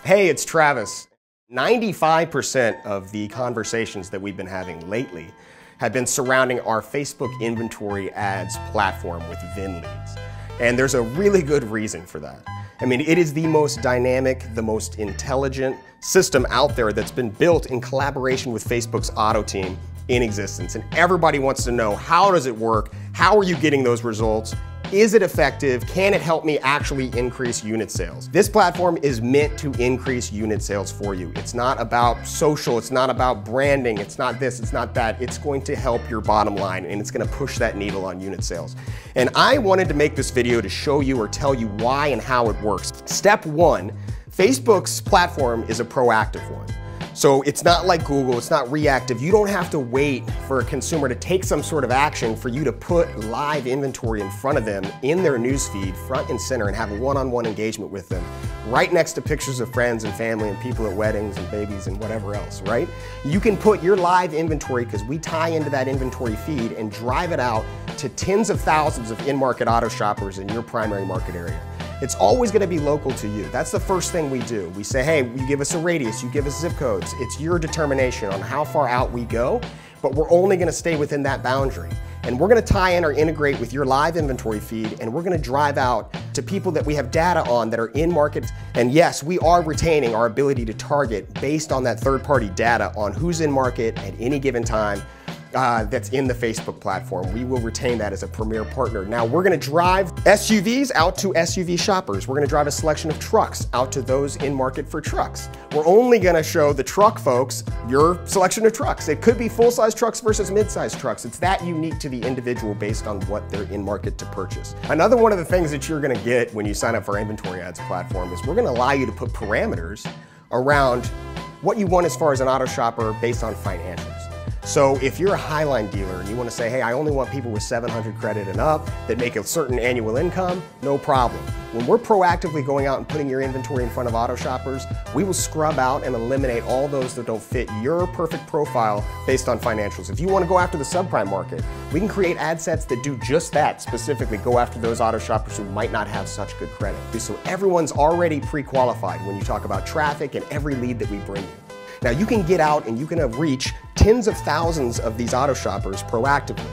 Hey, it's Travis. 95% of the conversations that we've been having lately have been surrounding our Facebook inventory ads platform with VIN leads. And there's a really good reason for that. I mean, it is the most dynamic, the most intelligent system out there that's been built in collaboration with Facebook's Auto team in existence. And everybody wants to know, how does it work? How are you getting those results? Is it effective? Can it help me actually increase unit sales? This platform is meant to increase unit sales for you. It's not about social, it's not about branding, it's not this, it's not that. It's going to help your bottom line and it's going to push that needle on unit sales. And I wanted to make this video to show you or tell you why and how it works. Step one, Facebook's platform is a proactive one. So it's not like Google, it's not reactive. You don't have to wait for a consumer to take some sort of action for you to put live inventory in front of them in their newsfeed, front and center, and have a one-on-one engagement with them, right next to pictures of friends and family and people at weddings and babies and whatever else, right? You can put your live inventory, because we tie into that inventory feed, and drive it out to tens of thousands of in-market auto shoppers in your primary market area. It's always going to be local to you. That's the first thing we do. We say, hey, you give us a radius, you give us zip codes. It's your determination on how far out we go, but we're only going to stay within that boundary. And we're going to tie in or integrate with your live inventory feed, and we're going to drive out to people that we have data on that are in market. And yes, we are retaining our ability to target based on that third-party data on who's in market at any given time. That's in the Facebook platform. We will retain that as a premier partner. Now we're going to drive SUVs out to SUV shoppers. We're going to drive a selection of trucks out to those in market for trucks. We're only going to show the truck folks your selection of trucks. It could be full-size trucks versus mid-size trucks. It's that unique to the individual based on what they're in market to purchase. Another one of the things that you're going to get when you sign up for our inventory ads platform is we're going to allow you to put parameters around what you want as far as an auto shopper based on financials. So if you're a Highline dealer and you want to say, hey, I only want people with 700 credit and up that make a certain annual income, no problem. When we're proactively going out and putting your inventory in front of auto shoppers, we will scrub out and eliminate all those that don't fit your perfect profile based on financials. If you want to go after the subprime market, we can create ad sets that do just that, specifically go after those auto shoppers who might not have such good credit. So everyone's already pre-qualified when you talk about traffic and every lead that we bring you. Now you can get out and you can reach tens of thousands of these auto shoppers proactively.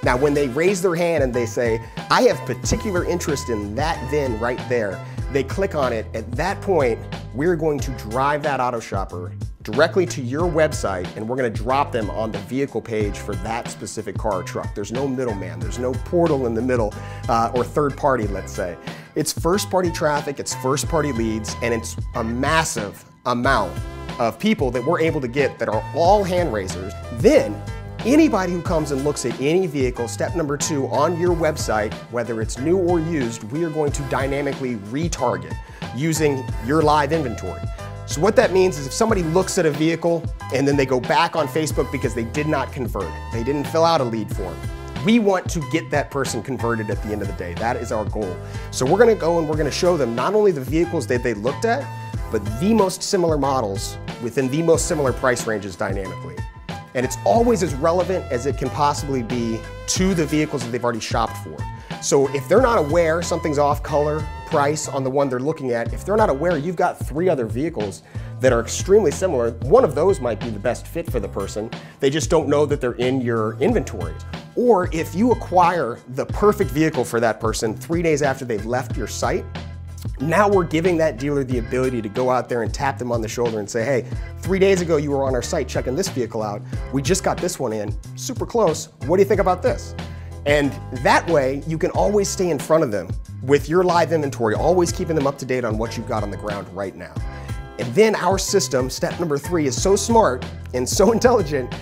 Now when they raise their hand and they say, I have particular interest in that VIN right there, they click on it. At that point, we're going to drive that auto shopper directly to your website, and we're going to drop them on the vehicle page for that specific car or truck. There's no middleman, there's no portal in the middle or third party, let's say. It's first party traffic, it's first party leads, and it's a massive amount of people that we're able to get that are all hand raisers. Then anybody who comes and looks at any vehicle, step number two, on your website, whether it's new or used, we are going to dynamically retarget using your live inventory. So what that means is if somebody looks at a vehicle and then they go back on Facebook because they did not convert, they didn't fill out a lead form, we want to get that person converted at the end of the day. That is our goal. So we're going to go and we're going to show them not only the vehicles that they looked at, but the most similar models within the most similar price ranges dynamically. And it's always as relevant as it can possibly be to the vehicles that they've already shopped for. So if they're not aware something's off color, price on the one they're looking at, if they're not aware you've got 3 other vehicles that are extremely similar, one of those might be the best fit for the person. They just don't know that they're in your inventory. Or if you acquire the perfect vehicle for that person 3 days after they've left your site, now we're giving that dealer the ability to go out there and tap them on the shoulder and say, hey, 3 days ago you were on our site checking this vehicle out. We just got this one in, super close. What do you think about this? And that way you can always stay in front of them with your live inventory, always keeping them up to date on what you've got on the ground right now. And then our system, step number 3, is so smart and so intelligent,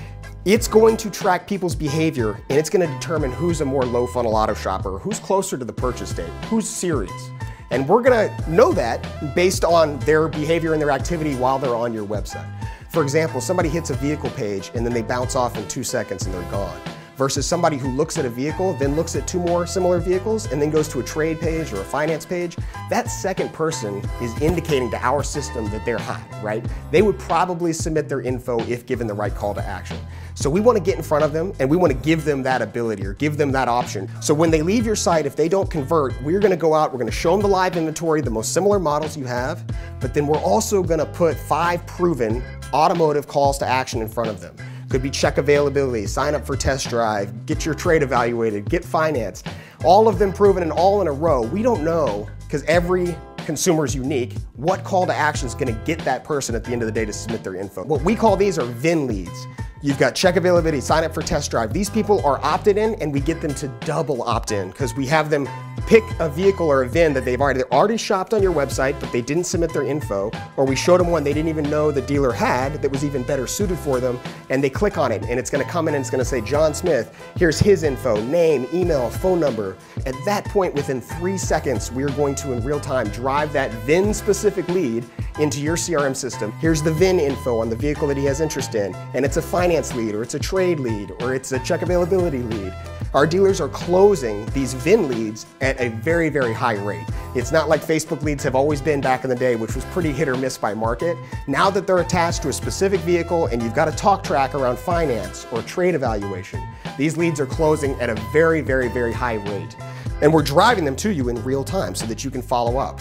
it's going to track people's behavior and it's going to determine who's a more low funnel auto shopper, who's closer to the purchase date, who's serious. And we're going to know that based on their behavior and their activity while they're on your website. For example, somebody hits a vehicle page and then they bounce off in 2 seconds and they're gone. Versus somebody who looks at a vehicle, then looks at 2 more similar vehicles, and then goes to a trade page or a finance page. That second person is indicating to our system that they're hot, right? They would probably submit their info if given the right call to action. So we want to get in front of them and we want to give them that ability or give them that option. So when they leave your site, if they don't convert, we're going to go out, we're going to show them the live inventory, the most similar models you have, but then we're also going to put 5 proven automotive calls to action in front of them. Could be check availability, sign up for test drive, get your trade evaluated, get financed. All of them proven and all in a row. We don't know, because every consumer is unique, what call to action is going to get that person at the end of the day to submit their info. What we call these are VIN leads. You've got check availability, sign up for test drive. These people are opted in and we get them to double opt in because we have them pick a vehicle or a VIN that they've already shopped on your website, but they didn't submit their info, or we showed them one they didn't even know the dealer had that was even better suited for them, and they click on it and it's gonna come in and it's gonna say, John Smith, here's his info, name, email, phone number. At that point, within 3 seconds, we're going to, in real time, drive that VIN specific lead into your CRM system. Here's the VIN info on the vehicle that he has interest in, and it's a finance lead, or it's a trade lead, or it's a check availability lead. Our dealers are closing these VIN leads at a very, very high rate. It's not like Facebook leads have always been back in the day, which was pretty hit or miss by market. Now that they're attached to a specific vehicle and you've got a talk track around finance or trade evaluation, these leads are closing at a very, very, very high rate. And we're driving them to you in real time so that you can follow up.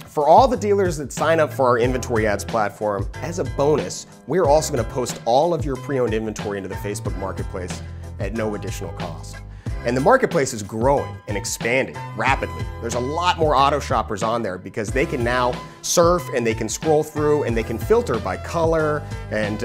For all the dealers that sign up for our inventory ads platform, as a bonus, we're also going to post all of your pre-owned inventory into the Facebook Marketplace at no additional cost. And the marketplace is growing and expanding rapidly. There's a lot more auto shoppers on there because they can now surf and they can scroll through and they can filter by color and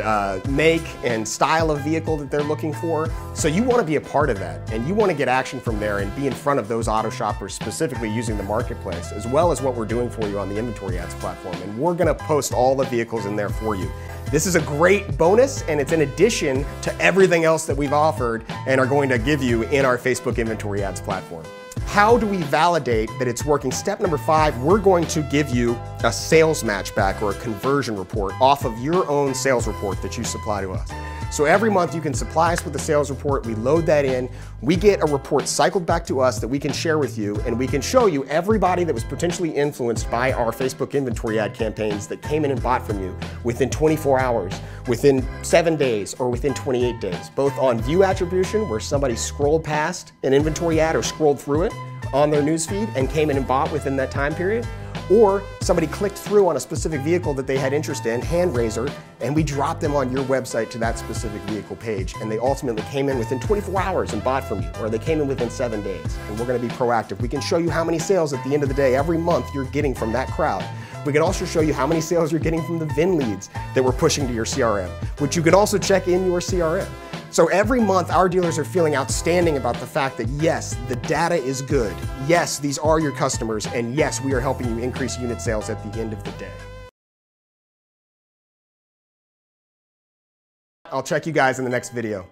make and style of vehicle that they're looking for. So you want to be a part of that and you want to get action from there and be in front of those auto shoppers specifically using the marketplace, as well as what we're doing for you on the inventory ads platform. And we're going to post all the vehicles in there for you. This is a great bonus, and it's in addition to everything else that we've offered and are going to give you in our Facebook inventory ads platform. How do we validate that it's working? Step number 5, we're going to give you a sales matchback or a conversion report off of your own sales report that you supply to us. So every month you can supply us with a sales report, we load that in, we get a report cycled back to us that we can share with you, and we can show you everybody that was potentially influenced by our Facebook inventory ad campaigns that came in and bought from you within 24 hours, within 7 days, or within 28 days, both on view attribution, where somebody scrolled past an inventory ad or scrolled through it on their newsfeed and came in and bought within that time period, or somebody clicked through on a specific vehicle that they had interest in, hand raiser, and we dropped them on your website to that specific vehicle page, and they ultimately came in within 24 hours and bought from you, or they came in within 7 days. And we're going to be proactive. We can show you how many sales at the end of the day every month you're getting from that crowd. We can also show you how many sales you're getting from the VIN leads that we're pushing to your CRM, which you can also check in your CRM. So every month, our dealers are feeling outstanding about the fact that yes, the data is good. Yes, these are your customers. And yes, we are helping you increase unit sales at the end of the day. I'll check you guys in the next video.